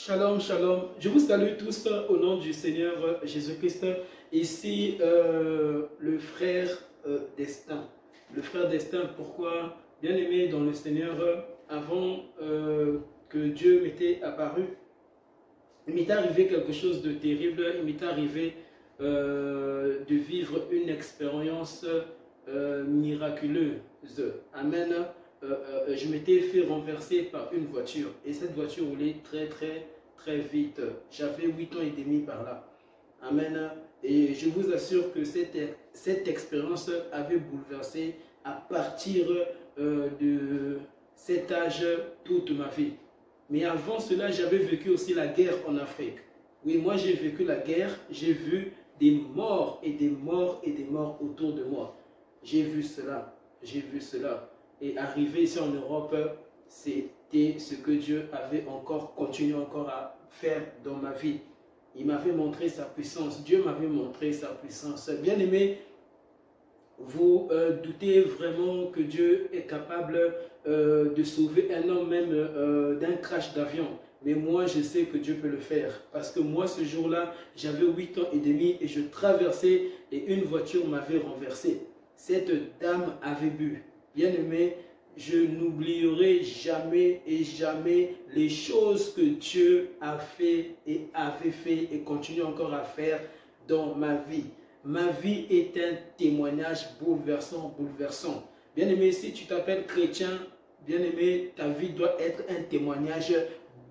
Shalom, shalom. Je vous salue tous au nom du Seigneur Jésus-Christ. Ici, le frère Destin. Le frère Destin, pourquoi? Bien aimé dans le Seigneur, avant que Dieu m'était apparu, il m'est arrivé quelque chose de terrible. Il m'est arrivé de vivre une expérience miraculeuse. Amen. Je m'étais fait renverser par une voiture et cette voiture roulait très vite. J'avais 8 ans et demi par là. Amen. Et je vous assure que cette expérience avait bouleversé à partir de cet âge toute ma vie. Mais avant cela, j'avais vécu aussi la guerre en Afrique. Oui, moi j'ai vécu la guerre, j'ai vu des morts et des morts et des morts autour de moi. J'ai vu cela, j'ai vu cela. Et arrivé ici en Europe, c'était ce que Dieu avait continué encore à faire dans ma vie. Il m'avait montré sa puissance. Dieu m'avait montré sa puissance. Bien aimé, vous doutez vraiment que Dieu est capable de sauver un homme même d'un crash d'avion. Mais moi, je sais que Dieu peut le faire. Parce que moi, ce jour-là, j'avais 8 ans et demi et je traversais et une voiture m'avait renversé. Cette dame avait bu. Bien-aimé, je n'oublierai jamais et jamais les choses que Dieu a fait et avait fait et continue encore à faire dans ma vie. Ma vie est un témoignage bouleversant, bouleversant. Bien-aimé, si tu t'appelles chrétien, bien-aimé, ta vie doit être un témoignage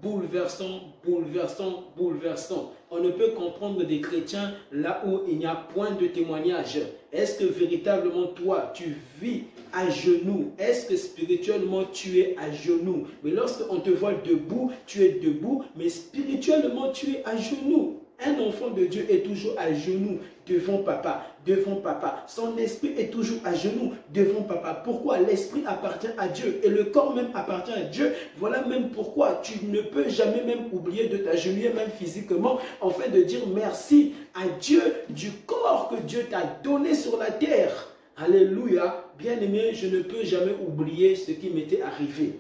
bouleversant, bouleversant, bouleversant. On ne peut comprendre des chrétiens là où il n'y a point de témoignage. Est-ce que véritablement toi, tu vis à genoux? Est-ce que spirituellement tu es à genoux? Mais lorsqu'on te voit debout, tu es debout, mais spirituellement tu es à genoux. Un enfant de Dieu est toujours à genoux devant papa, devant papa. Son esprit est toujours à genoux devant papa. Pourquoi? L'esprit appartient à Dieu et le corps même appartient à Dieu. Voilà même pourquoi tu ne peux jamais même oublier de t'agenouiller même physiquement, afin de dire merci à Dieu du corps que Dieu t'a donné sur la terre. Alléluia. Bien-aimé, je ne peux jamais oublier ce qui m'était arrivé.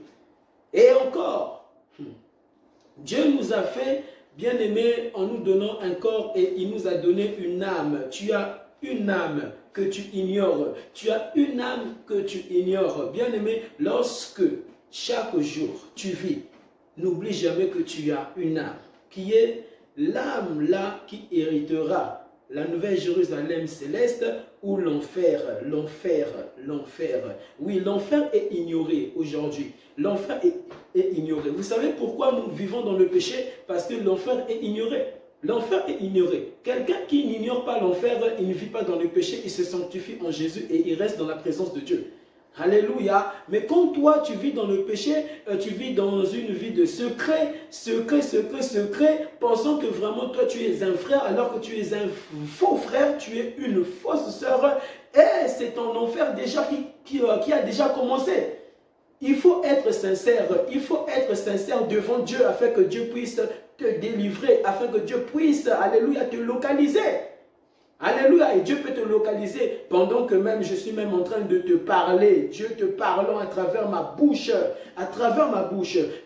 Et encore, Dieu nous a fait, bien-aimé, en nous donnant un corps et il nous a donné une âme. Tu as une âme que tu ignores. Tu as une âme que tu ignores. Bien-aimé, lorsque chaque jour tu vis, n'oublie jamais que tu as une âme qui est l'âme là qui héritera la nouvelle Jérusalem céleste ou l'enfer, l'enfer, l'enfer. Oui, l'enfer est ignoré aujourd'hui. L'enfer est ignoré. Vous savez pourquoi nous vivons dans le péché? Parce que l'enfer est ignoré. L'enfer est ignoré. Quelqu'un qui n'ignore pas l'enfer, il ne vit pas dans le péché, il se sanctifie en Jésus et il reste dans la présence de Dieu. Alléluia. Mais quand toi tu vis dans le péché, tu vis dans une vie de secret, pensant que vraiment toi tu es un frère alors que tu es un faux frère, tu es une fausse sœur et c'est ton enfer déjà qui a déjà commencé. Il faut être sincère devant Dieu afin que Dieu puisse te délivrer, afin que Dieu puisse, alléluia, te localiser. Alléluia, et Dieu peut te localiser pendant que même je suis même en train de te parler. Dieu te parlant à travers ma bouche,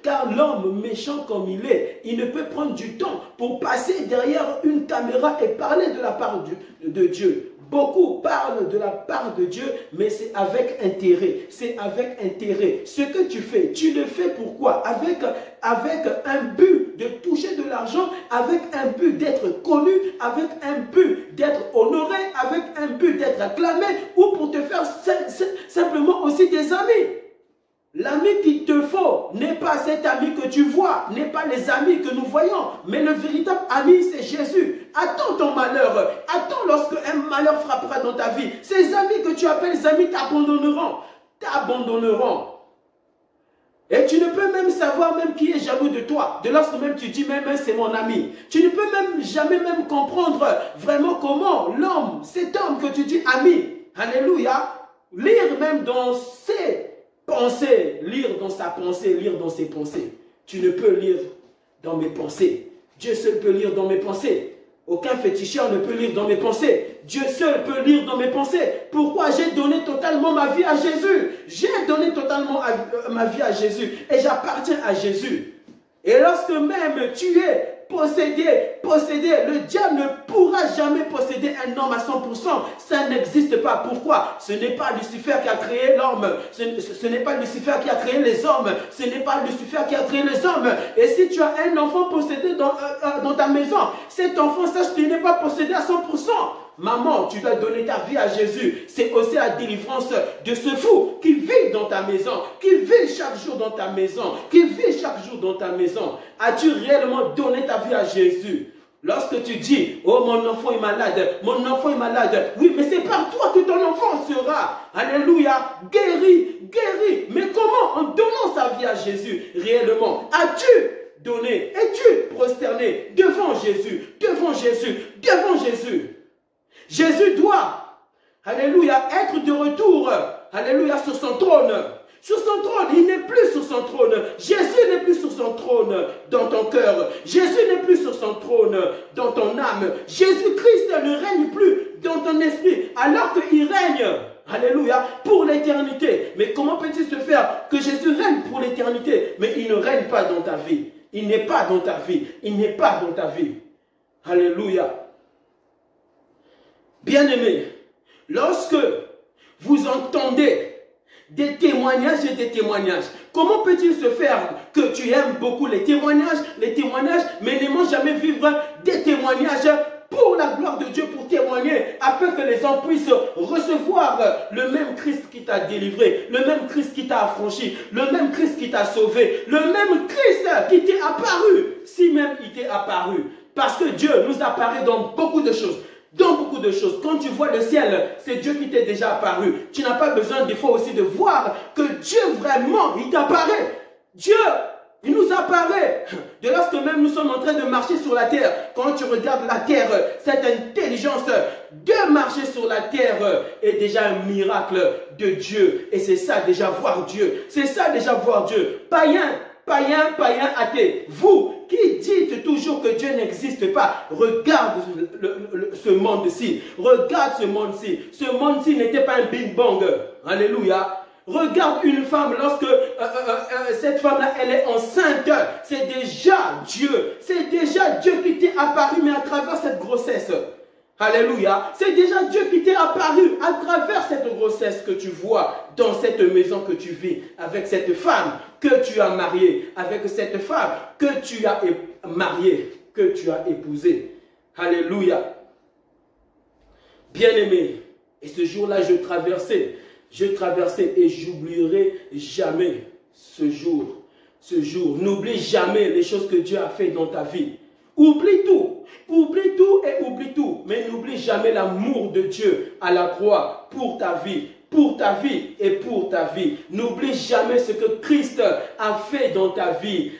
car l'homme méchant comme il ne peut prendre du temps pour passer derrière une caméra et parler de la part de Dieu. Beaucoup parlent de la part de Dieu, mais c'est avec intérêt. C'est avec intérêt. Ce que tu fais, tu le fais pourquoi? Avec un but de toucher de l'argent, avec un but d'être connu, avec un but d'être honoré, avec un but d'être acclamé, ou pour te faire simplement aussi des amis. L'ami qu'il te faut n'est pas cet ami que tu vois, n'est pas les amis que nous voyons, mais le véritable ami c'est Jésus. Attends ton malheur, attends lorsque un malheur frappera dans ta vie. Ces amis que tu appelles amis t'abandonneront, Et tu ne peux même savoir même qui est jaloux de toi, de lorsque même tu dis même c'est mon ami. Tu ne peux même jamais même comprendre vraiment comment l'homme, cet homme que tu dis ami, alléluia, lire même dans ses pensée, lire dans sa pensée, lire dans ses pensées. Tu ne peux lire dans mes pensées. Dieu seul peut lire dans mes pensées. Aucun féticheur ne peut lire dans mes pensées. Dieu seul peut lire dans mes pensées. Pourquoi? J'ai donné totalement ma vie à Jésus. J'ai donné totalement ma vie à Jésus. Et j'appartiens à Jésus. Et lorsque même tu es possédé, le diable ne pourra jamais posséder un homme à 100%. Ça n'existe pas. Pourquoi? Ce n'est pas Lucifer qui a créé l'homme. Ce n'est pas Lucifer qui a créé les hommes. Ce n'est pas Lucifer qui a créé les hommes. Et si tu as un enfant possédé dans ta maison, cet enfant, sache qu'il n'est pas possédé à 100%. Maman, tu dois donner ta vie à Jésus. C'est aussi la délivrance de ce fou qui vit dans ta maison, qui vit chaque jour dans ta maison, qui vit chaque jour dans ta maison. As-tu réellement donné ta vie à Jésus? Lorsque tu dis, oh mon enfant est malade, mon enfant est malade. Oui, mais c'est par toi que ton enfant sera, alléluia, guéri, guéri. Mais comment? En donnant sa vie à Jésus, réellement. As-tu donné? Es-tu prosterné devant Jésus, devant Jésus, devant Jésus? Jésus doit, alléluia, être de retour, alléluia, sur son trône. Sur son trône, il n'est plus sur son trône. Jésus n'est plus sur son trône dans ton cœur. Jésus n'est plus sur son trône dans ton âme. Jésus-Christ ne règne plus dans ton esprit alors qu'il règne, alléluia, pour l'éternité. Mais comment peut-il se faire que Jésus règne pour l'éternité, mais il ne règne pas dans ta vie? Il n'est pas dans ta vie. Il n'est pas dans ta vie. Alléluia. Bien-aimés, lorsque vous entendez des témoignages et des témoignages, comment peut-il se faire que tu aimes beaucoup les témoignages, mais n'aimons jamais vivre des témoignages pour la gloire de Dieu, pour témoigner, afin que les gens puissent recevoir le même Christ qui t'a délivré, le même Christ qui t'a affranchi, le même Christ qui t'a sauvé, le même Christ qui t'est apparu, si même il t'est apparu. Parce que Dieu nous apparaît dans beaucoup de choses. Dans beaucoup de choses. Quand tu vois le ciel, c'est Dieu qui t'est déjà apparu. Tu n'as pas besoin des fois aussi de voir que Dieu vraiment, il t'apparaît. Dieu, il nous apparaît. De lorsque même nous sommes en train de marcher sur la terre, quand tu regardes la terre, cette intelligence de marcher sur la terre est déjà un miracle de Dieu. Et c'est ça déjà voir Dieu. C'est ça déjà voir Dieu. Païen, athée, vous qui dites toujours que Dieu n'existe pas, regarde ce monde-ci, regarde ce monde-ci. Ce monde-ci n'était pas un Big Bang, alléluia. Regarde une femme, lorsque cette femme-là, elle est enceinte, c'est déjà Dieu qui t'est apparu, mais à travers cette grossesse. Alléluia. C'est déjà Dieu qui t'est apparu à travers cette grossesse que tu vois dans cette maison que tu vis, avec cette femme que tu as mariée, avec cette femme que tu as mariée, que tu as épousée. Alléluia. Bien-aimé, et ce jour-là, je traversais et j'oublierai jamais ce jour. N'oublie jamais les choses que Dieu a fait dans ta vie. Oublie tout et oublie tout, mais n'oublie jamais l'amour de Dieu à la croix pour ta vie et pour ta vie. N'oublie jamais ce que Christ a fait dans ta vie,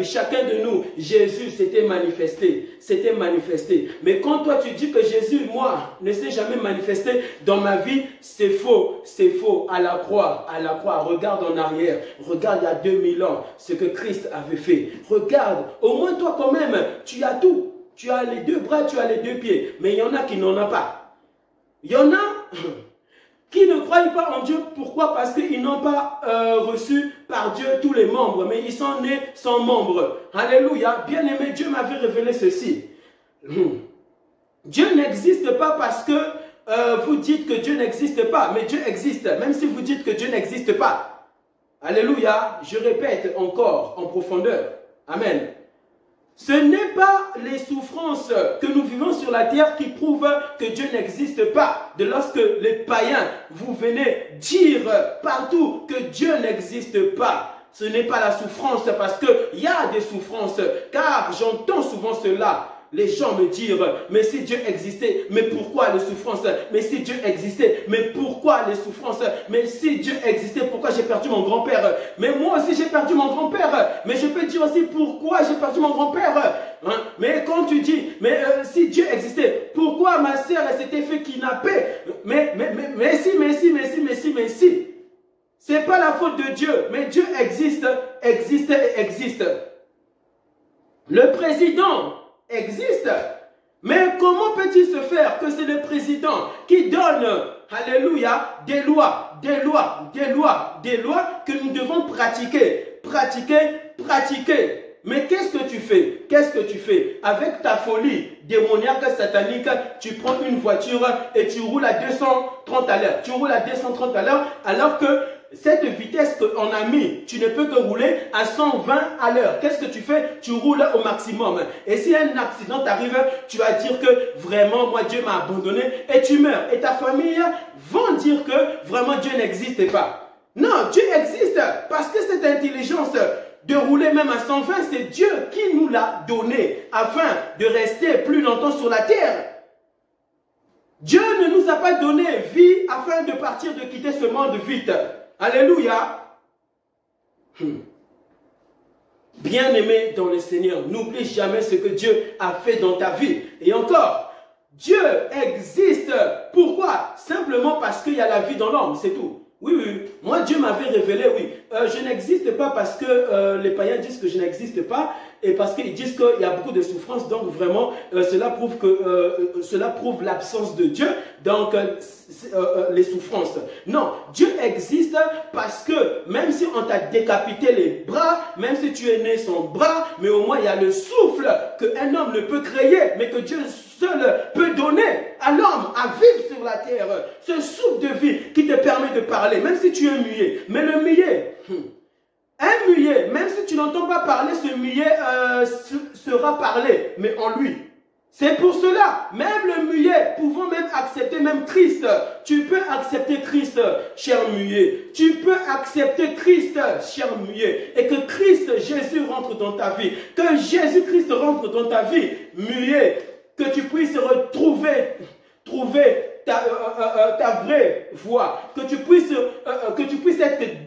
Chacun de nous, Jésus s'était manifesté. Mais quand toi tu dis que Jésus, moi, ne s'est jamais manifesté dans ma vie, c'est faux. À la croix, regarde en arrière, regarde il y a 2000 ans ce que Christ avait fait. Regarde, au moins toi quand même, tu as tout. Tu as les deux bras, tu as les deux pieds, mais il y en a qui n'en ont pas. Il y en a qui ne croient pas en Dieu. Pourquoi? Parce qu'ils n'ont pas reçu par Dieu tous les membres, mais ils sont nés sans membres. Alléluia. Bien-aimé, Dieu m'avait révélé ceci. Dieu n'existe pas parce que vous dites que Dieu n'existe pas, mais Dieu existe, même si vous dites que Dieu n'existe pas. Alléluia. Je répète encore en profondeur. Amen. Ce n'est pas les souffrances que nous vivons sur la terre qui prouvent que Dieu n'existe pas. De lorsque les païens, vous venez dire partout que Dieu n'existe pas. Ce n'est pas la souffrance parce qu'il y a des souffrances. Car j'entends souvent cela. Les gens me disent, mais si Dieu existait, mais pourquoi les souffrances? Mais si Dieu existait, mais pourquoi les souffrances? Mais si Dieu existait, pourquoi j'ai perdu mon grand-père? Mais moi aussi j'ai perdu mon grand-père. Mais je peux dire aussi pourquoi j'ai perdu mon grand-père. Hein? Mais quand tu dis, mais si Dieu existait, pourquoi ma sœur s'était fait kidnapper? Mais si. C'est pas la faute de Dieu, mais Dieu existe. Le président existe. Mais comment peut-il se faire que c'est le président qui donne, alléluia, des lois que nous devons pratiquer. Mais qu'est-ce que tu fais? Qu'est-ce que tu fais? Avec ta folie démoniaque, satanique, tu prends une voiture et tu roules à 230 à l'heure. Tu roules à 230 à l'heure alors que cette vitesse qu'on a mis, tu ne peux que rouler à 120 à l'heure. Qu'est-ce que tu fais? Tu roules au maximum. Et si un accident t'arrive, tu vas dire que vraiment, moi, Dieu m'a abandonné et tu meurs. Et ta famille vont dire que vraiment Dieu n'existe pas. Non, Dieu existe parce que cette intelligence de rouler même à 120, c'est Dieu qui nous l'a donné afin de rester plus longtemps sur la terre. Dieu ne nous a pas donné vie afin de partir, de quitter ce monde vite. Alléluia. Bien-aimé dans le Seigneur, n'oublie jamais ce que Dieu a fait dans ta vie. Et encore, Dieu existe. Pourquoi? Simplement parce qu'il y a la vie dans l'homme, c'est tout. Oui, oui, moi Dieu m'avait révélé, oui. Je n'existe pas parce que les païens disent que je n'existe pas et parce qu'ils disent qu'il y a beaucoup de souffrance. Donc vraiment, cela prouve l'absence de Dieu, donc les souffrances. Non, Dieu existe parce que même si on t'a décapité les bras, même si tu es né sans bras, mais au moins il y a le souffle qu'un homme ne peut créer, mais que Dieu seul peut donner à l'homme à vivre sur la terre. Ce souffle de vie qui te permet de parler, même si tu es muet. Mais le muet, un muet, même si tu n'entends pas parler, ce muet sera parlé, mais en lui. C'est pour cela, même le muet, pouvant même accepter même Christ. Tu peux accepter Christ, cher muet. Tu peux accepter Christ, cher muet. Et que Christ, Jésus rentre dans ta vie. Que Jésus-Christ rentre dans ta vie, muet. Que tu puisses trouver ta vraie voix, que tu puisses être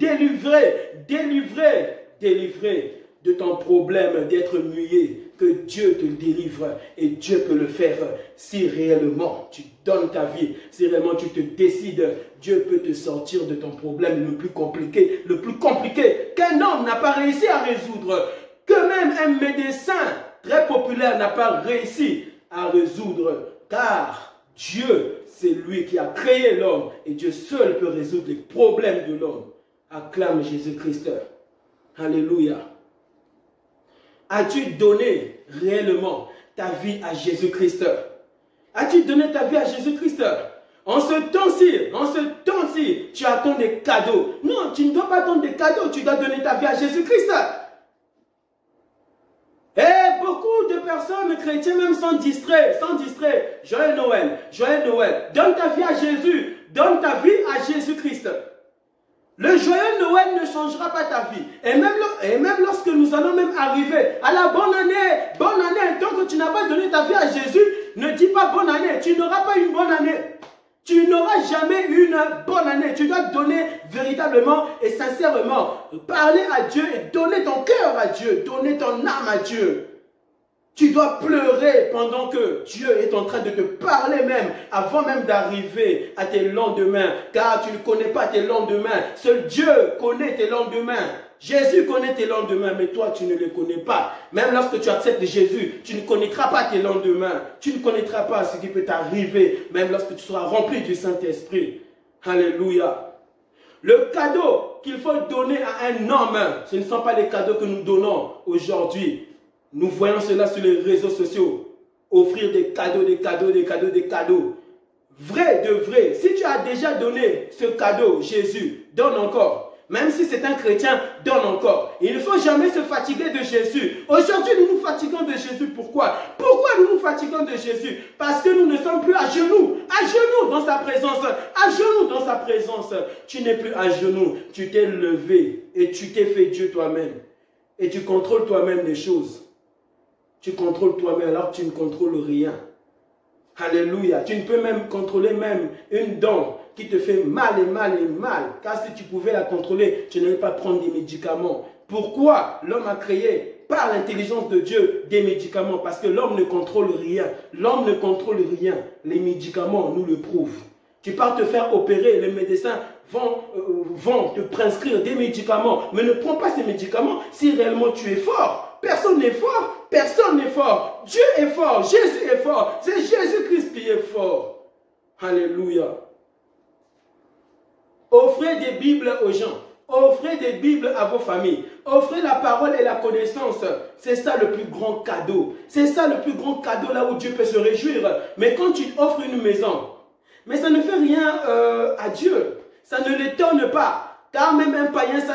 délivré de ton problème d'être muet, que Dieu te délivre et Dieu peut le faire si réellement tu donnes ta vie, si réellement tu te décides, Dieu peut te sortir de ton problème le plus compliqué qu'un homme n'a pas réussi à résoudre, que même un médecin très populaire n'a pas réussi à résoudre, car Dieu, c'est lui qui a créé l'homme et Dieu seul peut résoudre les problèmes de l'homme. Acclame Jésus-Christ. Alléluia. As-tu donné réellement ta vie à Jésus-Christ? As-tu donné ta vie à Jésus-Christ? En ce temps-ci, tu attends des cadeaux. Non, tu ne dois pas attendre des cadeaux, tu dois donner ta vie à Jésus-Christ. Et beaucoup de personnes chrétiennes même sont distraits, Joyeux Noël. Donne ta vie à Jésus, donne ta vie à Jésus-Christ. Le joyeux Noël ne changera pas ta vie. Et même lorsque nous allons même arriver à la bonne année, tant que tu n'as pas donné ta vie à Jésus, ne dis pas bonne année, tu n'auras pas une bonne année. Tu n'auras jamais une bonne année. Tu dois donner véritablement et sincèrement, parler à Dieu et donner ton cœur à Dieu, donner ton âme à Dieu. Tu dois pleurer pendant que Dieu est en train de te parler même, avant même d'arriver à tes lendemains. Car tu ne connais pas tes lendemains. Seul Dieu connaît tes lendemains. Jésus connaît tes lendemains, mais toi tu ne les connais pas. Même lorsque tu acceptes Jésus, tu ne connaîtras pas tes lendemains. Tu ne connaîtras pas ce qui peut t'arriver, même lorsque tu seras rempli du Saint-Esprit. Alléluia. Le cadeau qu'il faut donner à un homme, ce ne sont pas les cadeaux que nous donnons aujourd'hui. Nous voyons cela sur les réseaux sociaux. Offrir des cadeaux. Vrai de vrai. Si tu as déjà donné ce cadeau, Jésus, donne encore. Même si c'est un chrétien, donne encore. Il ne faut jamais se fatiguer de Jésus. Aujourd'hui, nous nous fatiguons de Jésus. Pourquoi? Pourquoi nous nous fatiguons de Jésus? Parce que nous ne sommes plus à genoux dans sa présence, à genoux dans sa présence. Tu n'es plus à genoux. Tu t'es levé et tu t'es fait Dieu toi-même. Et tu contrôles toi-même les choses. Tu contrôles toi-même alors que tu ne contrôles rien. Alléluia. Tu ne peux même contrôler même une dent qui te fait mal. Car si tu pouvais la contrôler, tu n'allais pas prendre des médicaments. Pourquoi l'homme a créé par l'intelligence de Dieu des médicaments? Parce que l'homme ne contrôle rien. L'homme ne contrôle rien. Les médicaments nous le prouvent. Tu pars te faire opérer, les médecins vont te prescrire des médicaments. Mais ne prends pas ces médicaments si réellement tu es fort. Personne n'est fort, personne n'est fort. Dieu est fort, Jésus est fort. C'est Jésus-Christ qui est fort. Alléluia. Offrez des Bibles aux gens. Offrez des Bibles à vos familles. Offrez la parole et la connaissance. C'est ça le plus grand cadeau. C'est ça le plus grand cadeau là où Dieu peut se réjouir. Mais quand tu offres une maison, mais ça ne fait rien à Dieu. Ça ne l'étonne pas. Car même un païen, ça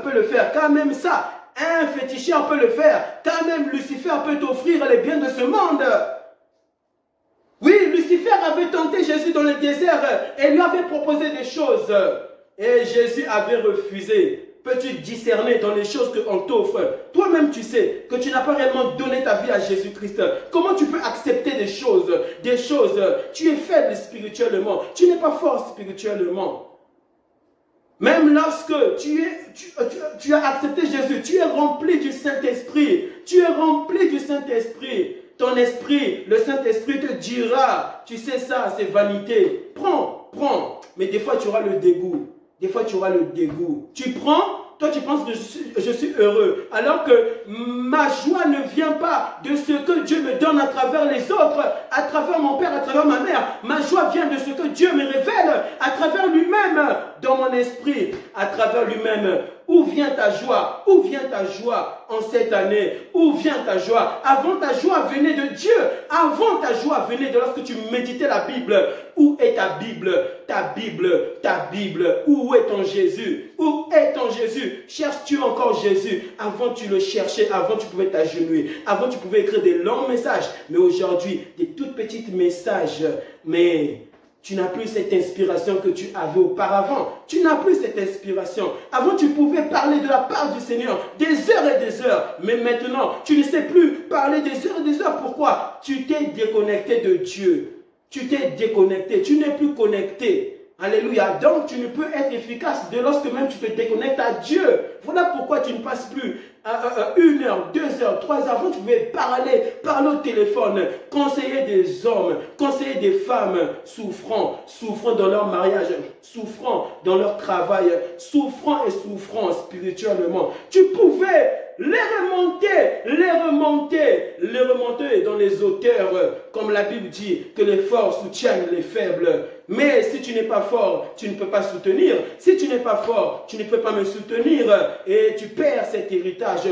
peut le faire. Car même ça, un féticheur peut le faire. Car même Lucifer peut t'offrir les biens de ce monde. Oui, Lucifer avait tenté Jésus dans le désert et lui avait proposé des choses. Et Jésus avait refusé. Peux-tu discerner dans les choses qu'on t'offre? Toi-même, tu sais que tu n'as pas réellement donné ta vie à Jésus-Christ. Comment tu peux accepter des choses? Tu es faible spirituellement. Tu n'es pas fort spirituellement. Même lorsque tu as accepté Jésus, tu es rempli du Saint-Esprit. Tu es rempli du Saint-Esprit. Ton esprit, le Saint-Esprit te dira, tu sais ça, c'est vanité. Prends. Mais des fois, tu auras le dégoût. Tu prends, toi tu penses que je suis heureux. Alors que ma joie ne vient pas de ce que Dieu me donne à travers les autres, à travers mon père, à travers ma mère. Ma joie vient de ce que Dieu me révèle à travers lui-même, dans mon esprit, à travers lui-même. Où vient ta joie? Où vient ta joie en cette année? Où vient ta joie? Avant, ta joie venait de Dieu. Avant, ta joie venait de lorsque tu méditais la Bible. Où est ta Bible? Ta Bible. Où est ton Jésus? Où est ton Jésus? Cherches-tu encore Jésus? Avant, tu le cherchais. Avant, tu pouvais t'agenouiller. Avant, tu pouvais écrire des longs messages. Mais aujourd'hui, des tout petits messages. Mais tu n'as plus cette inspiration que tu avais auparavant. Tu n'as plus cette inspiration. Avant, tu pouvais parler de la part du Seigneur des heures et des heures. Mais maintenant, tu ne sais plus parler des heures et des heures. Pourquoi? Tu t'es déconnecté de Dieu. Tu t'es déconnecté. Tu n'es plus connecté. Alléluia. Donc, tu ne peux être efficace dès lorsque même tu te déconnectes à Dieu. Voilà pourquoi tu ne passes plus 1 heure, 2 heures, 3 heures. Avant, tu pouvais parler au téléphone, conseiller des hommes, conseiller des femmes souffrant dans leur mariage, souffrant dans leur travail, souffrant spirituellement. Tu pouvais les remonter dans les auteurs, comme la Bible dit, que les forts soutiennent les faibles. Mais si tu n'es pas fort, tu ne peux pas soutenir. Si tu n'es pas fort, tu ne peux pas me soutenir. Et tu perds cet héritage.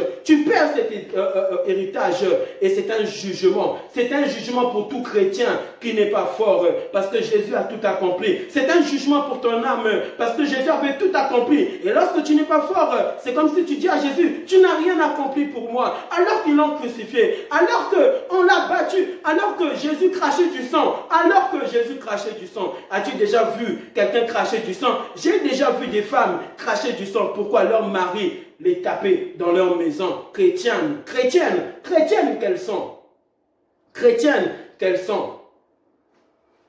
Et c'est un jugement. C'est un jugement pour tout chrétien qui n'est pas fort. Parce que Jésus a tout accompli. C'est un jugement pour ton âme. Parce que Jésus avait tout accompli. Et lorsque tu n'es pas fort, c'est comme si tu dis à Jésus, tu n'as rien accompli pour moi. Alors qu'ils l'ont crucifié. Alors qu'on l'a battu. Alors que Jésus crachait du sang. As-tu déjà vu quelqu'un cracher du sang? J'ai déjà vu des femmes cracher du sang. Pourquoi? Leur mari les tapait dans leur maison. Chrétiennes qu'elles sont.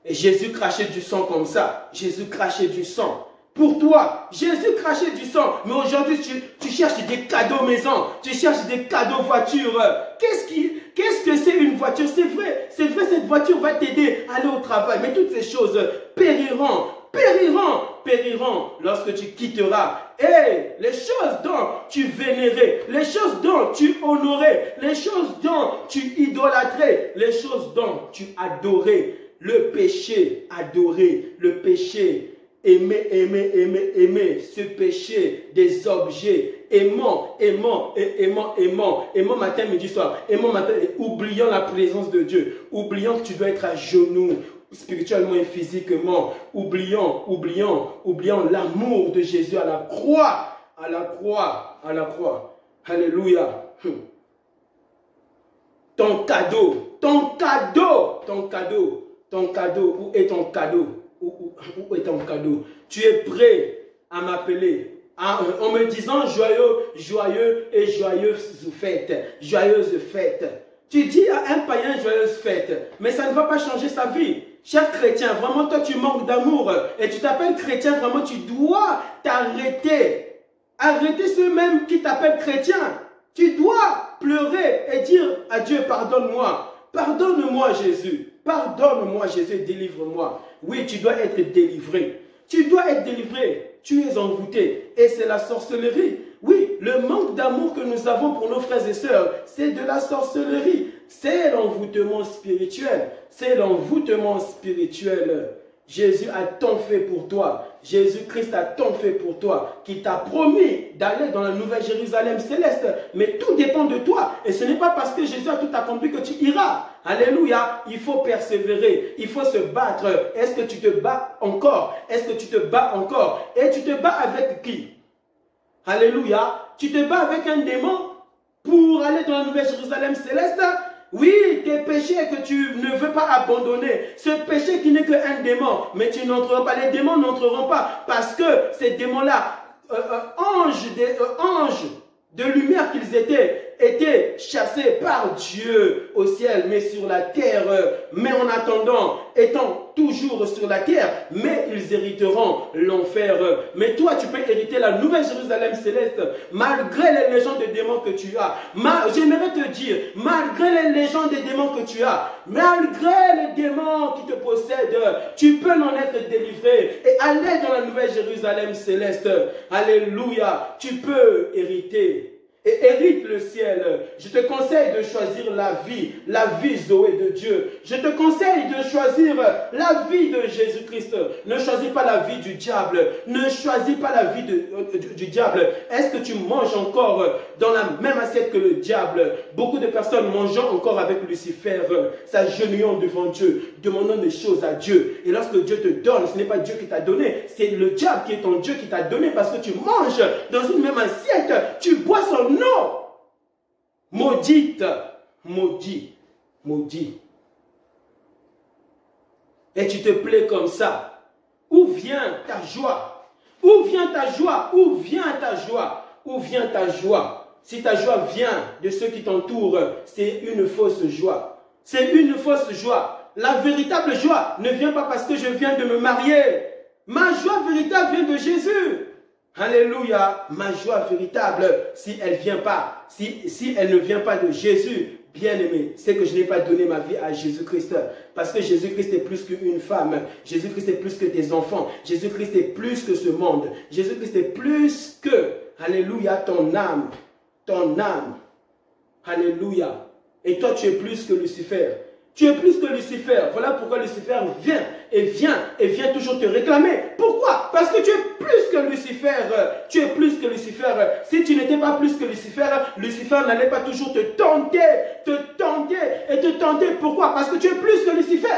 Et Jésus crachait du sang comme ça. Jésus crachait du sang. Pour toi, Jésus crachait du sang. Mais aujourd'hui, tu cherches des cadeaux maison. Tu cherches des cadeaux voitures. Qu'est-ce que c'est une voiture? C'est vrai, cette voiture va t'aider à aller au travail. Mais toutes ces choses périront lorsque tu quitteras. Et les choses dont tu vénérais, les choses dont tu honorais, les choses dont tu idolâtrais, les choses dont tu adorais, le péché, aimer, ce péché des objets, aimant matin, midi, soir, oubliant la présence de Dieu, oubliant que tu dois être à genoux, spirituellement et physiquement, oubliant l'amour de Jésus à la croix. Alléluia. Ton cadeau, où est ton cadeau? Où est ton cadeau? Tu es prêt à m'appeler en me disant joyeux et joyeuses fêtes. Tu dis à un païen joyeuse fête, mais ça ne va pas changer sa vie. Cher chrétien, vraiment toi tu manques d'amour et tu t'appelles chrétien, vraiment tu dois t'arrêter. Arrêter ceux mêmes qui t'appellent chrétien. Tu dois pleurer et dire à Dieu, pardonne-moi. Pardonne-moi Jésus. Pardonne-moi Jésus, délivre-moi. Oui, tu dois être délivré. Tu dois être délivré. Tu es envoûté. Et c'est la sorcellerie. Oui, le manque d'amour que nous avons pour nos frères et sœurs, c'est de la sorcellerie. C'est l'envoûtement spirituel. Jésus a tant fait pour toi. Jésus-Christ a tant fait pour toi, qui t'a promis d'aller dans la nouvelle Jérusalem céleste. Mais tout dépend de toi. Et ce n'est pas parce que Jésus a tout accompli que tu iras. Alléluia. Il faut persévérer. Il faut se battre. Est-ce que tu te bats encore? Est-ce que tu te bats encore? Et tu te bats avec qui? Alléluia. Tu te bats avec un démon pour aller dans la nouvelle Jérusalem céleste? Oui, tes péchés que tu ne veux pas abandonner, ce péché qui n'est qu'un démon, mais tu n'entreras pas, les démons n'entreront pas, parce que ces démons-là, anges de lumière qu'ils étaient chassés par Dieu au ciel, mais sur la terre. Mais en attendant, étant toujours sur la terre, mais ils hériteront l'enfer. Mais toi, tu peux hériter la nouvelle Jérusalem céleste, malgré les légions de démons que tu as. J'aimerais te dire, malgré les légions de démons que tu as, malgré les démons qui te possèdent, tu peux en être délivré et aller dans la nouvelle Jérusalem céleste. Alléluia, tu peux hériter. Et hérite le ciel. Je te conseille de choisir la vie Zoé de Dieu. Je te conseille de choisir la vie de Jésus-Christ. Ne choisis pas la vie du diable. Ne choisis pas la vie du diable. Est-ce que tu manges encore dans la même assiette que le diable? Beaucoup de personnes mangeant encore avec Lucifer, s'agenouillant devant Dieu, demandant des choses à Dieu. Et lorsque Dieu te donne, ce n'est pas Dieu qui t'a donné, c'est le diable qui est ton Dieu qui t'a donné, parce que tu manges dans une même assiette, tu bois son eau. Maudite, maudit, maudit. Et tu te plais comme ça. Où vient ta joie? Où vient ta joie? Où vient ta joie? Où vient ta joie? Si ta joie vient de ceux qui t'entourent, c'est une fausse joie. C'est une fausse joie. La véritable joie ne vient pas parce que je viens de me marier. Ma joie véritable vient de Jésus. Alléluia. Ma joie véritable, si elle vient pas, si elle ne vient pas de Jésus, bien-aimé, c'est que je n'ai pas donné ma vie à Jésus-Christ. Parce que Jésus-Christ est plus qu'une femme. Jésus-Christ est plus que tes enfants. Jésus-Christ est plus que ce monde. Jésus-Christ est plus que, alléluia, ton âme. Ton âme. Alléluia. Et toi, tu es plus que Lucifer. Tu es plus que Lucifer. Voilà pourquoi Lucifer vient toujours te réclamer. Pourquoi? Parce que tu es plus que Lucifer. Tu es plus que Lucifer. Si tu n'étais pas plus que Lucifer, Lucifer n'allait pas toujours te tenter et te tenter. Pourquoi? Parce que tu es plus que Lucifer.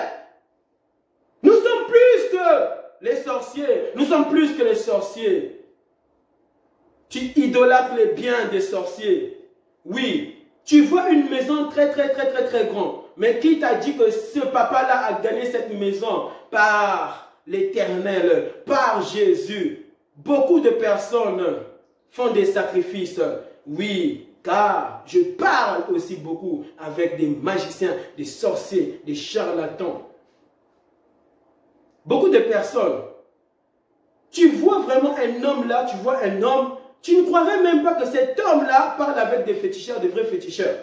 Nous sommes plus que les sorciers. Nous sommes plus que les sorciers. Tu idolâtres les biens des sorciers. Oui. Tu vois une maison très grande. Mais qui t'a dit que ce papa-là a gagné cette maison? Par l'Éternel, par Jésus. Beaucoup de personnes font des sacrifices. Oui, car je parle aussi beaucoup avec des magiciens, des sorciers, des charlatans. Beaucoup de personnes. Tu vois vraiment un homme là, tu vois un homme. Tu ne croirais même pas que cet homme-là parle avec des féticheurs, des vrais féticheurs.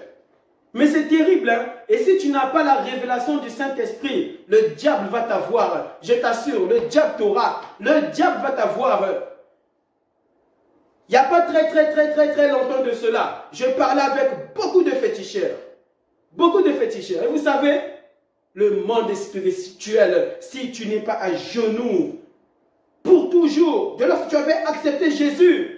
Mais c'est terrible, hein? Et si tu n'as pas la révélation du Saint-Esprit, le diable va t'avoir. Je t'assure, le diable t'aura. Le diable va t'avoir. Il n'y a pas très longtemps de cela, je parlais avec beaucoup de féticheurs. Beaucoup de féticheurs. Et vous savez, le monde spirituel, si tu n'es pas à genoux, pour toujours, dès lors que tu avais accepté Jésus,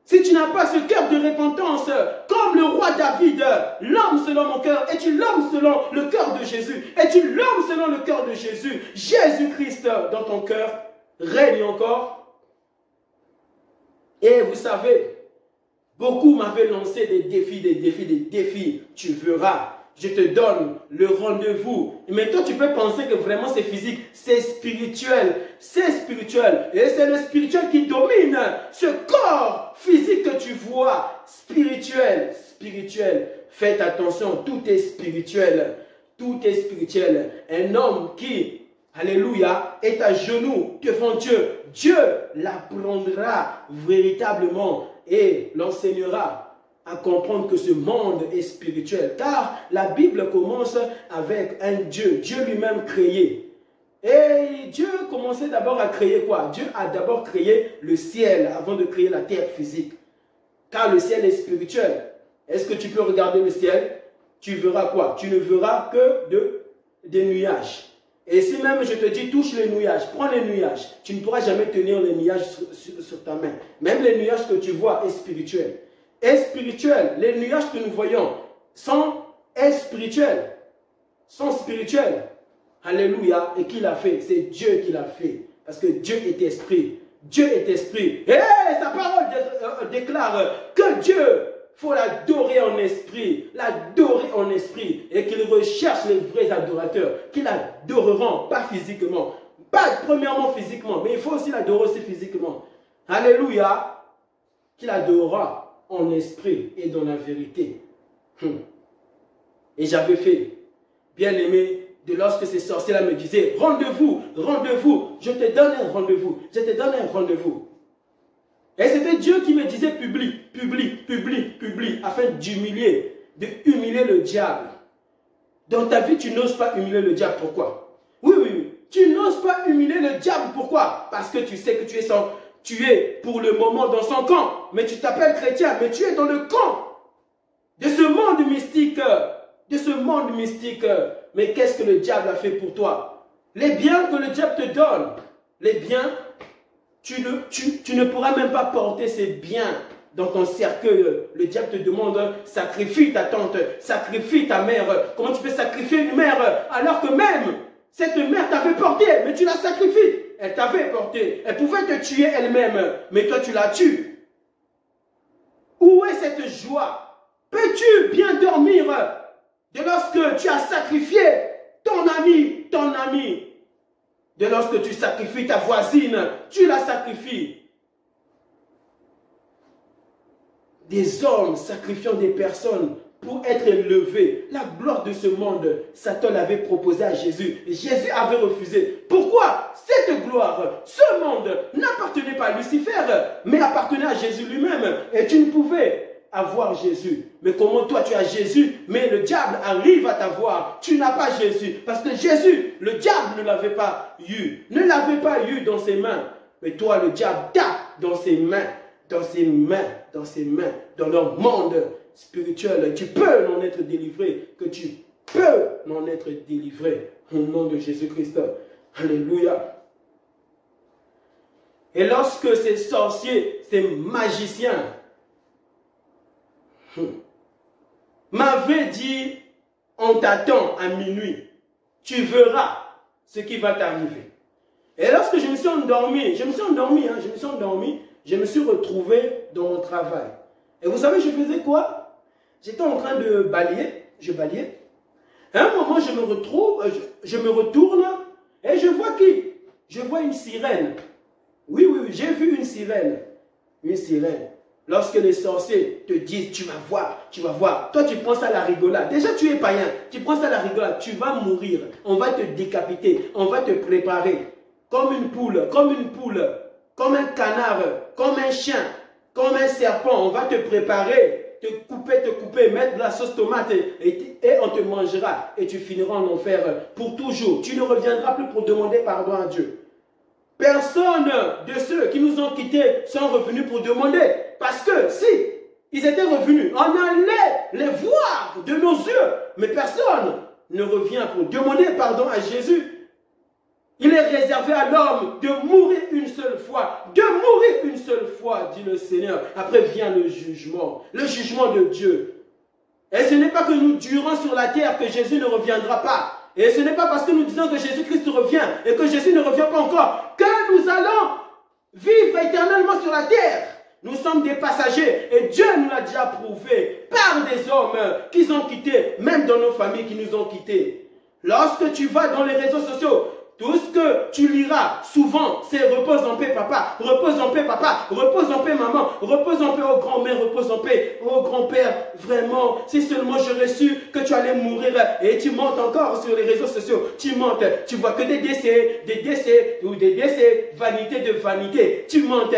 si tu n'as pas ce cœur de repentance, comme le roi David, l'homme selon mon cœur, es-tu l'homme selon le cœur de Jésus? Es-tu l'homme selon le cœur de Jésus? Jésus-Christ dans ton cœur règne encore. Et vous savez, beaucoup m'avaient lancé des défis. Tu verras. Je te donne le rendez-vous. Mais toi, tu peux penser que vraiment c'est physique. C'est spirituel. C'est spirituel. Et c'est le spirituel qui domine ce corps physique que tu vois. Spirituel. Spirituel. Faites attention, tout est spirituel. Tout est spirituel. Un homme qui, alléluia, est à genoux devant Dieu. Dieu l'apprendra véritablement et l'enseignera à comprendre que ce monde est spirituel. Car la Bible commence avec un Dieu, Dieu lui-même créé. Et Dieu commençait d'abord à créer quoi? Dieu a d'abord créé le ciel avant de créer la terre physique. Car le ciel est spirituel. Est-ce que tu peux regarder le ciel? Tu verras quoi? Tu ne verras que des nuages. Et si même je te dis touche les nuages, prends les nuages, tu ne pourras jamais tenir les nuages sur ta main. Même les nuages que tu vois est spirituel. Est spirituel. Les nuages que nous voyons sont spirituels. Sont spirituels. Alléluia. Et qui l'a fait? C'est Dieu qui l'a fait. Parce que Dieu est esprit. Dieu est esprit. Et sa parole déclare que Dieu, faut l'adorer en esprit, l'adorer en esprit, et qu'il recherche les vrais adorateurs, qui l'adoreront, pas physiquement, pas premièrement physiquement, mais il faut aussi l'adorer aussi physiquement. Alléluia, qu'il adorera en esprit et dans la vérité. Et j'avais fait, bien aimé, de lorsque ces sorciers-là me disaient, rendez-vous, rendez-vous, je te donne un rendez-vous, je te donne un rendez-vous. Et c'était Dieu qui me disait publie, publie, publie, publie, afin d'humilier, le diable. Dans ta vie, tu n'oses pas humilier le diable. Pourquoi? Oui, oui, oui. Tu n'oses pas humilier le diable. Pourquoi? Parce que tu sais que tu es pour le moment dans son camp. Mais tu t'appelles chrétien, mais tu es dans le camp de ce monde mystique. De ce monde mystique. Mais qu'est-ce que le diable a fait pour toi? Les biens que le diable te donne, les biens, tu ne pourras même pas porter ces biens dans ton cercueil. Le diable te demande, sacrifie ta tante, sacrifie ta mère. Comment tu peux sacrifier une mère alors que même cette mère t'avait porté, mais tu la sacrifies. Elle t'avait porté. Elle pouvait te tuer elle-même, mais toi tu la tues. Où est cette joie? Peux-tu bien dormir de lorsque tu as sacrifié ton ami, de lorsque tu sacrifies ta voisine, tu la sacrifies. Des hommes sacrifiant des personnes pour être élevés. La gloire de ce monde, Satan l'avait proposé à Jésus. Jésus avait refusé. Pourquoi? Cette gloire, ce monde n'appartenait pas à Lucifer, mais appartenait à Jésus lui-même. Et tu ne pouvais avoir Jésus. Mais comment toi tu as Jésus, mais le diable arrive à t'avoir. Tu n'as pas Jésus. Parce que Jésus, le diable ne l'avait pas eu. Ne l'avait pas eu dans ses mains. Mais toi, le diable t'a dans ses mains. Dans ses mains. Dans ses mains. Dans leur monde spirituel. Tu peux en être délivré. Que tu peux en être délivré. Au nom de Jésus-Christ. Alléluia. Et lorsque ces sorciers, ces magiciens, m'avait dit, on t'attend à minuit, tu verras ce qui va t'arriver. Et lorsque je me suis endormi, je me suis retrouvé dans mon travail. Et vous savez, je faisais quoi? J'étais en train de balayer, je balayais. À un moment, je me retourne et je vois qui? Je vois une sirène. Oui, oui, oui, j'ai vu une sirène. Une sirène. Lorsque les sorciers te disent, tu vas voir, toi tu prends ça à la rigolade. Déjà tu es païen, tu prends ça à la rigolade, tu vas mourir, on va te décapiter, on va te préparer comme une poule, comme un canard, comme un chien, comme un serpent, on va te préparer, te couper, mettre de la sauce tomate et on te mangera et tu finiras en enfer pour toujours. Tu ne reviendras plus pour demander pardon à Dieu. Personne de ceux qui nous ont quittés sont revenus pour demander. Parce que si ils étaient revenus, on allait les voir de nos yeux. Mais personne ne revient pour demander pardon à Jésus. Il est réservé à l'homme de mourir une seule fois. De mourir une seule fois, dit le Seigneur. Après vient le jugement de Dieu. Et ce n'est pas que nous durons sur la terre que Jésus ne reviendra pas. Et ce n'est pas parce que nous disons que Jésus-Christ revient et que Jésus ne revient pas encore que nous allons vivre éternellement sur la terre. Nous sommes des passagers et Dieu nous l'a déjà prouvé par des hommes qui nous ont quittés, même dans nos familles qui nous ont quittés. Lorsque tu vas dans les réseaux sociaux, tout ce que tu liras, souvent, c'est repose en paix papa, repose en paix papa, repose en paix maman, repose en paix aux grands-mères, repose en paix aux grands-pères. Vraiment, si seulement j'aurais su que tu allais mourir et tu montes encore sur les réseaux sociaux, tu montes, tu vois que des décès, vanité de vanité, tu montes,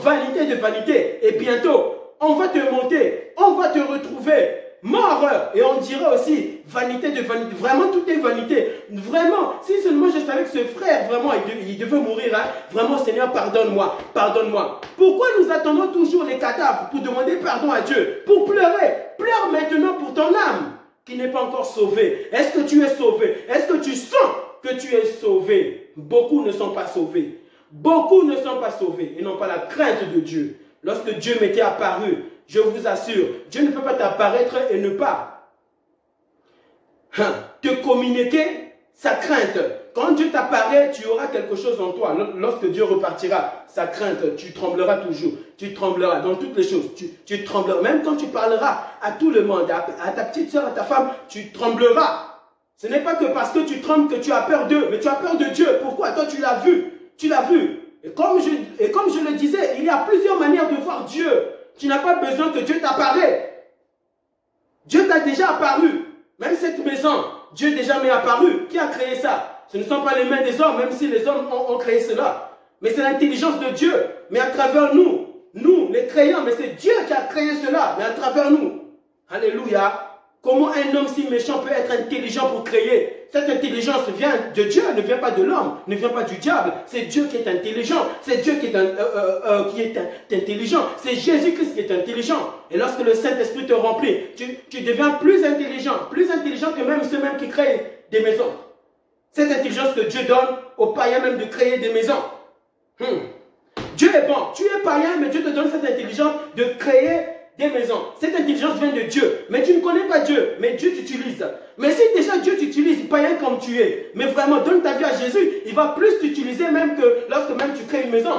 vanité de vanité. Et bientôt, on va te monter, on va te retrouver mort, et on dira aussi vanité de vanité. Vraiment, tout est vanité. Vraiment, si seulement je savais que ce frère, vraiment, il devait mourir, hein. Vraiment, Seigneur, pardonne-moi, pardonne-moi. Pourquoi nous attendons toujours les cadavres pour demander pardon à Dieu? Pour pleurer. Pleure maintenant pour ton âme. qui n'est pas encore sauvé? Est-ce que tu es sauvé? Est-ce que tu sens que tu es sauvé? Beaucoup ne sont pas sauvés. Beaucoup ne sont pas sauvés et n'ont pas la crainte de Dieu. Lorsque Dieu m'était apparu, je vous assure, Dieu ne peut pas t'apparaître et ne pas te communiquer sa crainte. Quand Dieu t'apparaît, tu auras quelque chose en toi. Lorsque Dieu repartira, sa crainte, tu trembleras toujours. Tu trembleras dans toutes les choses. Tu trembleras. Même quand tu parleras à tout le monde, à ta petite soeur, à ta femme, tu trembleras. Ce n'est pas que parce que tu trembles que tu as peur d'eux, mais tu as peur de Dieu. Pourquoi? Toi, tu l'as vu. Tu l'as vu. Et comme je le disais, il y a plusieurs manières de voir Dieu. Tu n'as pas besoin que Dieu t'apparaisse. Dieu t'a déjà apparu. Même cette maison, Dieu déjà m'est apparu. Qui a créé ça? Ce ne sont pas les mains des hommes, même si les hommes ont créé cela. Mais c'est l'intelligence de Dieu. Mais à travers nous, les croyants, mais c'est Dieu qui a créé cela. Mais à travers nous. Alléluia. Comment un homme si méchant peut être intelligent pour créer? Cette intelligence vient de Dieu, ne vient pas de l'homme, ne vient pas du diable. C'est Dieu qui est intelligent. C'est Dieu qui est intelligent. C'est Jésus-Christ qui est intelligent. Et lorsque le Saint-Esprit te remplit, tu deviens plus intelligent que même ceux-mêmes qui créent des maisons. Cette intelligence que Dieu donne aux païens même de créer des maisons. Dieu est bon. Tu es païen, mais Dieu te donne cette intelligence de créer des maisons. Cette intelligence vient de Dieu. Mais tu ne connais pas Dieu, mais Dieu t'utilise. Mais si déjà Dieu t'utilise, païen comme tu es, mais vraiment donne ta vie à Jésus, il va plus t'utiliser même que lorsque même tu crées une maison.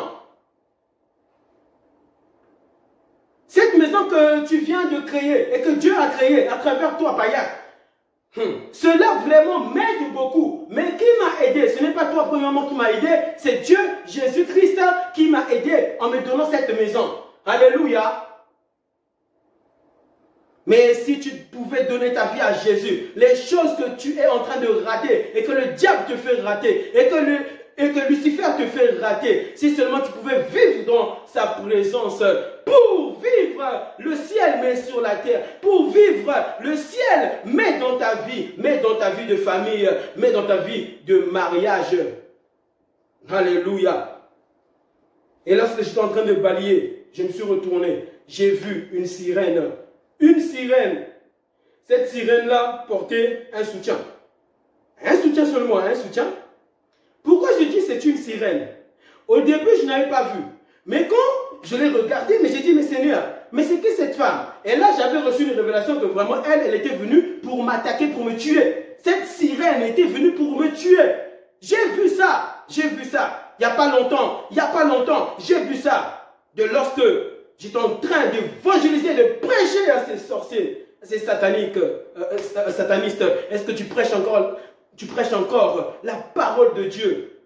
Cette maison que tu viens de créer et que Dieu a créée à travers toi, païen, cela vraiment m'aide beaucoup. Mais qui m'a aidé? Ce n'est pas toi premièrement qui m'a aidé, c'est Dieu, Jésus-Christ qui m'a aidé en me donnant cette maison. Alléluia. Mais si tu pouvais donner ta vie à Jésus, les choses que tu es en train de rater et que le diable te fait rater et que Lucifer te fait rater, si seulement tu pouvais vivre dans sa présence pour vivre le ciel mais sur la terre, pour vivre le ciel mais dans ta vie de famille, mais dans ta vie de mariage. Alléluia. Et lorsque j'étais en train de balayer, je me suis retourné, j'ai vu une sirène. Une sirène. Cette sirène-là portait un soutien. Un soutien seulement, un soutien. Pourquoi je dis c'est une sirène? Au début, je n'avais pas vu. Mais quand je l'ai regardée, mais j'ai dit, mais Seigneur, mais c'est qui cette femme? Et là, j'avais reçu une révélation que vraiment, elle était venue pour m'attaquer, pour me tuer. Cette sirène était venue pour me tuer. J'ai vu ça. J'ai vu ça. Il n'y a pas longtemps, j'ai vu ça. De lorsque j'étais en train d'évangéliser, de prêcher à ces sorciers, à ces satanistes. Est-ce que tu prêches encore la parole de Dieu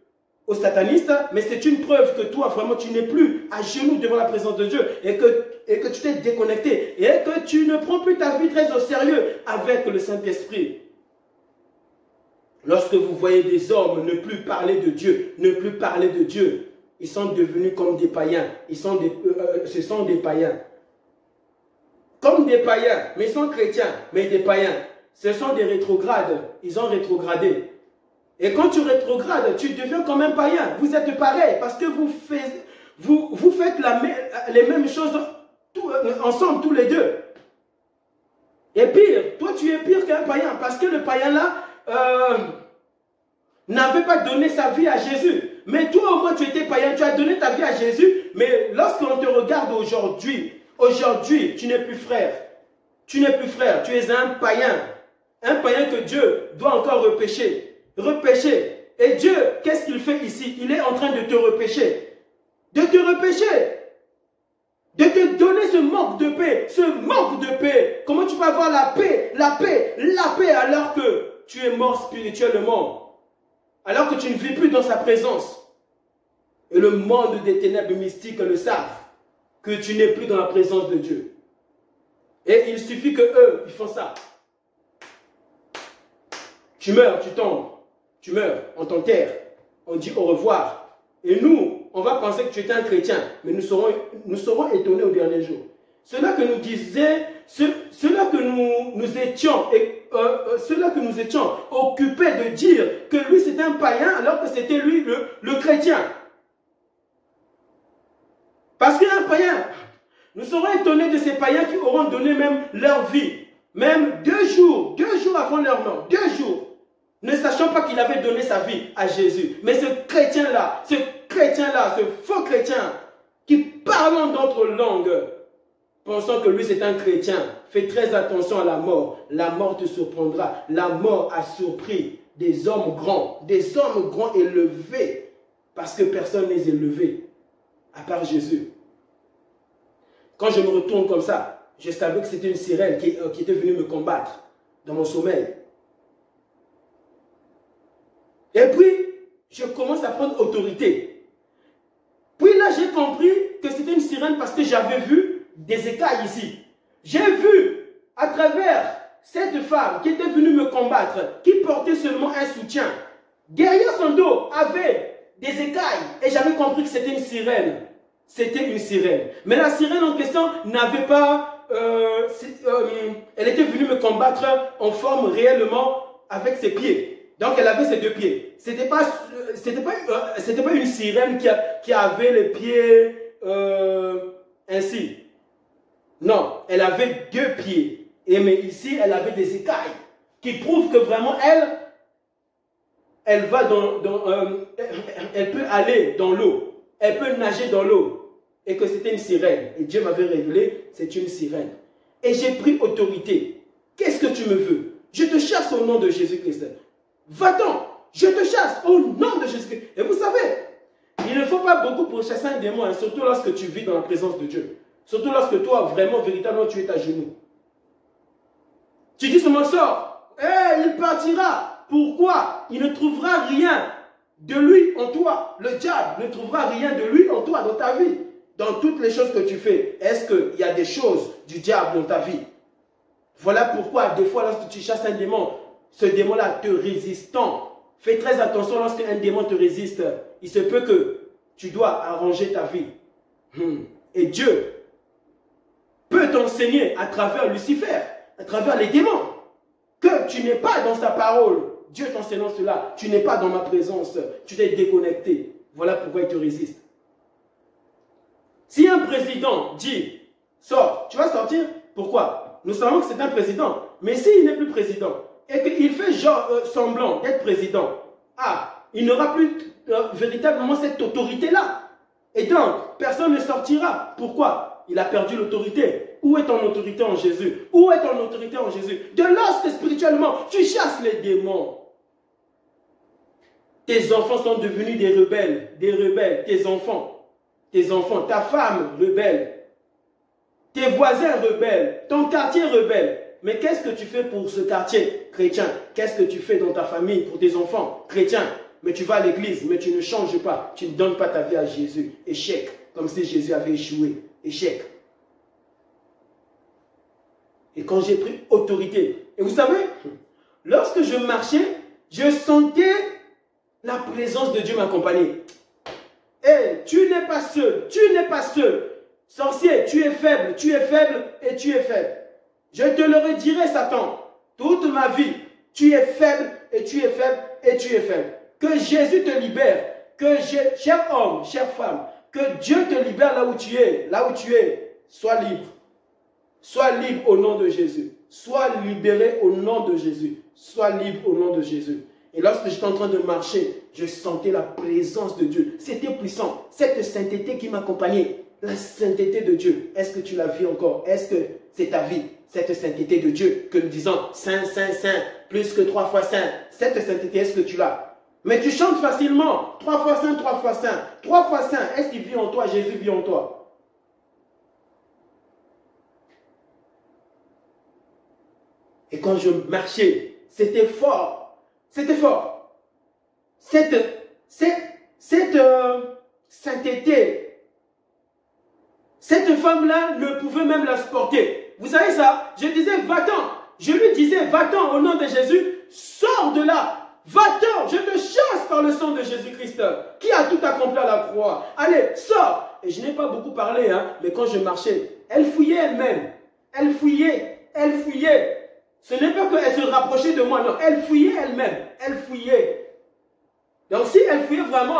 aux satanistes? Mais c'est une preuve que toi, vraiment, tu n'es plus à genoux devant la présence de Dieu et que tu t'es déconnecté et que tu ne prends plus ta vie très au sérieux avec le Saint-Esprit. Lorsque vous voyez des hommes ne plus parler de Dieu, ils sont devenus comme des païens. Ce sont des païens. Comme des païens, mais ils sont chrétiens, mais des païens. Ce sont des rétrogrades. Ils ont rétrogradé. Et quand tu rétrogrades, tu deviens comme un païen. Vous êtes pareil parce que vous faites les mêmes choses ensemble, tous les deux. Et pire, toi tu es pire qu'un païen parce que le païen là n'avait pas donné sa vie à Jésus. Mais toi au moins tu étais païen, tu as donné ta vie à Jésus, mais lorsqu'on te regarde aujourd'hui, tu n'es plus frère. Tu n'es plus frère, tu es un païen. Un païen que Dieu doit encore repêcher. Repêcher. Et Dieu, qu'est-ce qu'il fait ici? Il est en train de te repêcher. De te repêcher. De te donner ce manque de paix. Ce manque de paix. Comment tu peux avoir la paix alors que tu es mort spirituellement? Alors que tu ne vis plus dans sa présence. Et le monde des ténèbres mystiques le savent. Que tu n'es plus dans la présence de Dieu. Et il suffit que eux, ils font ça. Tu meurs, tu tombes. Tu meurs, on t'enterre. On dit au revoir. Et nous, on va penser que tu étais un chrétien. Mais nous serons étonnés au dernier jour. Cela que nous disaient, cela que nous étions occupés de dire que lui c'était un païen alors que c'était lui le chrétien. Parce qu'un païen, nous serons étonnés de ces païens qui auront donné même leur vie. même 2 jours avant leur mort, 2 jours, ne sachant pas qu'il avait donné sa vie à Jésus. Mais ce chrétien-là, ce faux chrétien, qui parle en d'autres langues, pensant que lui c'est un chrétien, fais très attention à la mort. La mort te surprendra. La mort a surpris des hommes grands élevés, parce que personne n'est élevé, à part Jésus. Quand je me retourne comme ça, je savais que c'était une sirène qui était venue me combattre dans mon sommeil. Et puis, je commence à prendre autorité. Puis là, j'ai compris que c'était une sirène parce que j'avais vu des écailles ici. J'ai vu à travers cette femme qui était venue me combattre, qui portait seulement un soutien. Derrière son dos avait des écailles et j'avais compris que c'était une sirène. C'était une sirène. Mais la sirène en question n'avait pas... elle était venue me combattre en forme réellement avec ses pieds. Donc elle avait ses 2 pieds. C'était pas une sirène qui avait les pieds ainsi. Non, elle avait 2 pieds. Mais ici, elle avait des écailles qui prouvent que vraiment elle va elle peut aller dans l'eau. Elle peut nager dans l'eau. Et que c'était une sirène. Et Dieu m'avait révélé, c'est une sirène. Et j'ai pris autorité. Qu'est-ce que tu me veux? Je te chasse au nom de Jésus-Christ. Va-t'en, je te chasse au nom de Jésus-Christ. Et vous savez, il ne faut pas beaucoup pour chasser un démon, hein, surtout lorsque tu vis dans la présence de Dieu. Surtout lorsque toi, vraiment, véritablement, tu es à genoux. Tu dis seulement sort, il partira. Pourquoi? Il ne trouvera rien de lui en toi. Le diable ne trouvera rien de lui en toi, dans ta vie. Dans toutes les choses que tu fais, est-ce qu'il y a des choses du diable dans ta vie? Voilà pourquoi, des fois, lorsque tu chasses un démon, ce démon-là te résistant. Fais très attention lorsque un démon te résiste. Il se peut que tu dois arranger ta vie. Et Dieu peut t'enseigner à travers Lucifer, à travers les démons, que tu n'es pas dans sa parole. Dieu t'enseignant cela, tu n'es pas dans ma présence, tu t'es déconnecté. Voilà pourquoi il te résiste. Si un président dit, sors, tu vas sortir, pourquoi? Nous savons que c'est un président. Mais s'il n'est plus président, et qu'il fait genre semblant d'être président, il n'aura plus véritablement cette autorité-là. Et donc, personne ne sortira. Pourquoi? Il a perdu l'autorité. Où est ton autorité en Jésus? Où est ton autorité en Jésus? De lorsque spirituellement, tu chasses les démons. Tes enfants sont devenus des rebelles, tes enfants, ta femme rebelle, tes voisins rebelles, ton quartier rebelle. Mais qu'est-ce que tu fais pour ce quartier chrétien? Qu'est-ce que tu fais dans ta famille pour tes enfants chrétiens? Mais tu vas à l'église, mais tu ne changes pas, tu ne donnes pas ta vie à Jésus. Échec, comme si Jésus avait échoué. Échec. Et quand j'ai pris autorité, et vous savez, lorsque je marchais, je sentais la présence de Dieu m'accompagner. Tu n'es pas seul, tu n'es pas seul. Sorcier, tu es faible et tu es faible. Je te le redirai, Satan, toute ma vie, tu es faible et tu es faible et tu es faible. Que Jésus te libère, cher homme, chère femme, que Dieu te libère là où tu es, sois libre. Sois libre au nom de Jésus. Sois libéré au nom de Jésus. Sois libre au nom de Jésus. Et lorsque j'étais en train de marcher, je sentais la présence de Dieu. C'était puissant. Cette sainteté qui m'accompagnait. La sainteté de Dieu. Est-ce que tu la vis encore? Est-ce que c'est ta vie? Cette sainteté de Dieu que nous disons Saint, Saint, Saint, plus que 3 fois Saint. Cette sainteté, est-ce que tu l'as? Mais tu chantes facilement. 3 fois Saint, 3 fois Saint. 3 fois Saint. Est-ce qu'il vit en toi? Jésus vit en toi. Et quand je marchais, c'était fort. C'était fort. Cette sainteté, cette femme-là ne pouvait même la supporter. Vous savez ça? Je disais, va-t'en. Je lui disais, va-t'en au nom de Jésus. Sors de là. Va-t'en. Je te chasse par le sang de Jésus-Christ qui a tout accompli à la croix. Allez, sors. Et je n'ai pas beaucoup parlé, mais quand je marchais, elle fouillait elle-même. Elle fouillait. Elle fouillait. Ce n'est pas qu'elle se rapprochait de moi, non. Elle fouillait elle-même. Elle fouillait. Donc si elle fouillait vraiment,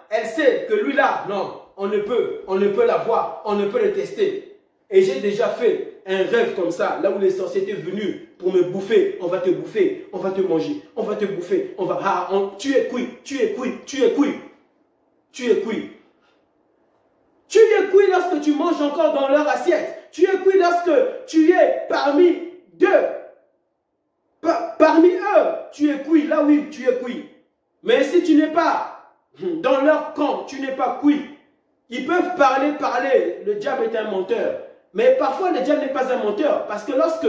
elle sait que lui là, non, on ne peut l'avoir, on ne peut le tester. Et j'ai déjà fait un rêve comme ça, là où les sorciers étaient venus pour me bouffer. On va te bouffer, on va te manger, on va te bouffer, on va... Ah, tu es cuit, tu es cuit, tu es cuit. Tu es cuit. Tu es cuit lorsque tu manges encore dans leur assiette. Tu es cuit lorsque tu es parmi d'eux. Parmi eux, tu es cuit. Là oui, tu es cuit. Mais si tu n'es pas dans leur camp, tu n'es pas cuit. Ils peuvent parler. Le diable est un menteur. Mais parfois, le diable n'est pas un menteur. Parce que lorsque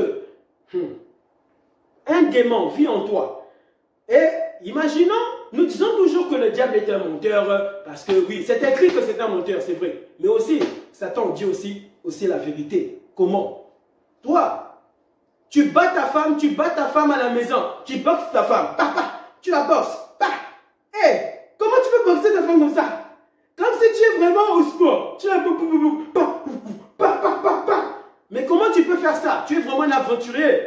un démon vit en toi, et imaginons, nous disons toujours que le diable est un menteur, parce que oui, c'est écrit que c'est un menteur, c'est vrai. Mais aussi, Satan dit aussi la vérité. Comment? Toi, tu bats ta femme à la maison, tu boxes ta femme, tu la boxes, Hey, comment tu peux boxer ta femme comme ça? Comme si tu es vraiment au sport. Tu es Mais comment tu peux faire ça? Tu es vraiment un aventurier.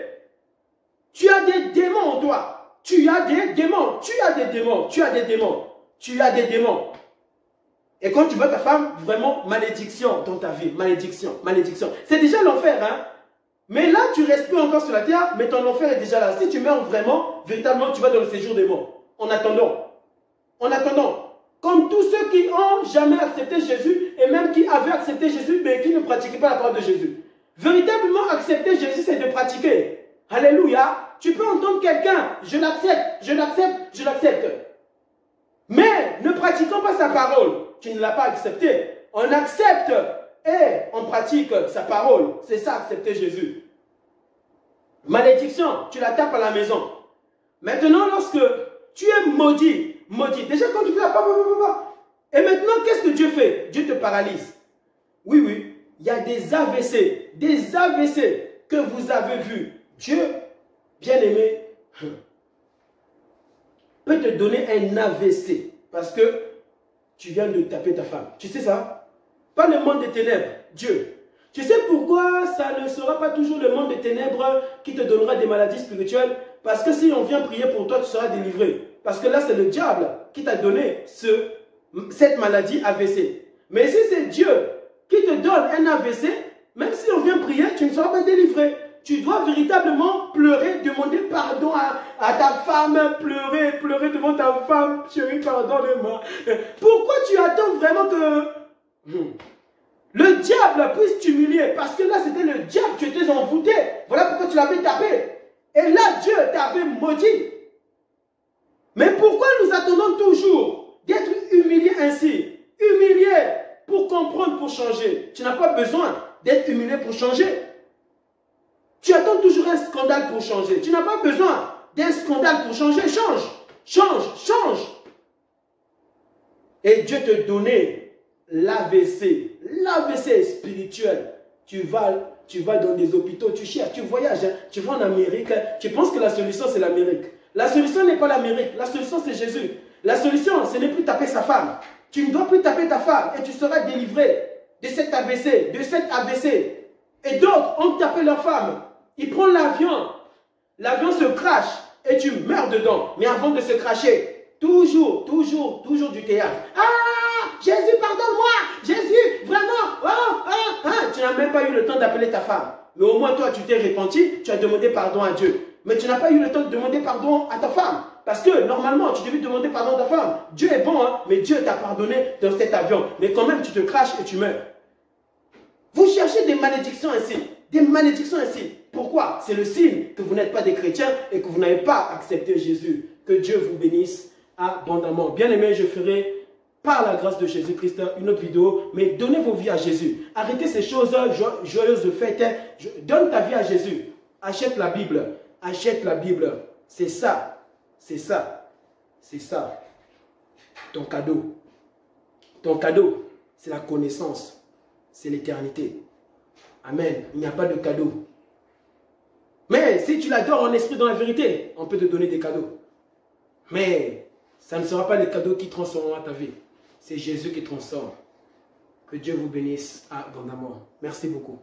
Tu as des démons en toi. Tu as des démons. Et quand tu bats ta femme, vraiment, malédiction dans ta vie. Malédiction. C'est déjà l'enfer, hein? Mais là, tu respires encore sur la terre, mais ton enfer est déjà là. Si tu meurs vraiment, véritablement, tu vas dans le séjour des morts. En attendant, comme tous ceux qui n'ont jamais accepté Jésus, et même qui avaient accepté Jésus, mais qui ne pratiquaient pas la parole de Jésus. Véritablement, accepter Jésus, c'est de pratiquer. Alléluia. Tu peux entendre quelqu'un, je l'accepte. Mais ne pratiquant pas sa parole, tu ne l'as pas accepté. On accepte et on pratique sa parole. C'est ça, accepter Jésus. Malédiction, tu la tapes à la maison. Maintenant, lorsque tu es maudit, déjà quand tu fais la et maintenant, qu'est-ce que Dieu fait? Dieu te paralyse. Oui, il y a des AVC que vous avez vus. Dieu, bien-aimé, peut te donner un AVC parce que tu viens de taper ta femme. Tu sais ça? Pas le monde des ténèbres, Dieu. Tu sais pourquoi ça ne sera pas toujours le monde des ténèbres qui te donnera des maladies spirituelles? Parce que si on vient prier pour toi, tu seras délivré. Parce que là, c'est le diable qui t'a donné cette maladie AVC. Mais si c'est Dieu qui te donne un AVC, même si on vient prier, tu ne seras pas délivré. Tu dois véritablement pleurer, demander pardon à ta femme, pleurer devant ta femme. Chérie, pardonne-moi. Pourquoi tu attends vraiment que le diable puisse t'humilier? Parce que là, c'était le diable, tu étais envoûté. Voilà pourquoi tu l'avais tapé. Et là, Dieu t'avait maudit. Mais pourquoi nous attendons toujours d'être humiliés ainsi? Humiliés pour comprendre, pour changer. Tu n'as pas besoin d'être humilié pour changer. Tu attends toujours un scandale pour changer. Tu n'as pas besoin d'un scandale pour changer. Change. Et Dieu te donnait l'AVC. L'AVC spirituel. Tu vas dans des hôpitaux, tu cherches, tu voyages, hein. Tu vas en Amérique. Tu penses que la solution, c'est l'Amérique. La solution n'est pas l'Amérique. La solution, c'est Jésus. La solution, ce n'est plus taper sa femme. Tu ne dois plus taper ta femme et tu seras délivré de cet AVC. Et d'autres ont tapé leur femme. Ils prennent l'avion. L'avion se crache et tu meurs dedans. Mais avant de se cracher, toujours du théâtre. Ah, Jésus, pardonne-moi. Jésus, vraiment. Tu n'as même pas eu le temps d'appeler ta femme. Mais au moins, toi, tu t'es repenti. Tu as demandé pardon à Dieu. Mais tu n'as pas eu le temps de demander pardon à ta femme. Parce que normalement, tu devais demander pardon à ta femme. Dieu est bon, hein, mais Dieu t'a pardonné dans cet avion. Mais quand même, tu te craches et tu meurs. Vous cherchez des malédictions ainsi. Pourquoi? C'est le signe que vous n'êtes pas des chrétiens et que vous n'avez pas accepté Jésus. Que Dieu vous bénisse abondamment. Bien aimé, je ferai par la grâce de Jésus-Christ une autre vidéo. Mais donnez vos vies à Jésus. Arrêtez ces choses joyeuses de fête. Donne ta vie à Jésus. Achète la Bible. C'est ça. Ton cadeau, c'est la connaissance. C'est l'éternité. Amen. Il n'y a pas de cadeau. Mais si tu l'adores en esprit dans la vérité, on peut te donner des cadeaux. Mais ça ne sera pas les cadeaux qui transformeront ta vie. C'est Jésus qui transforme. Que Dieu vous bénisse abondamment. Merci beaucoup.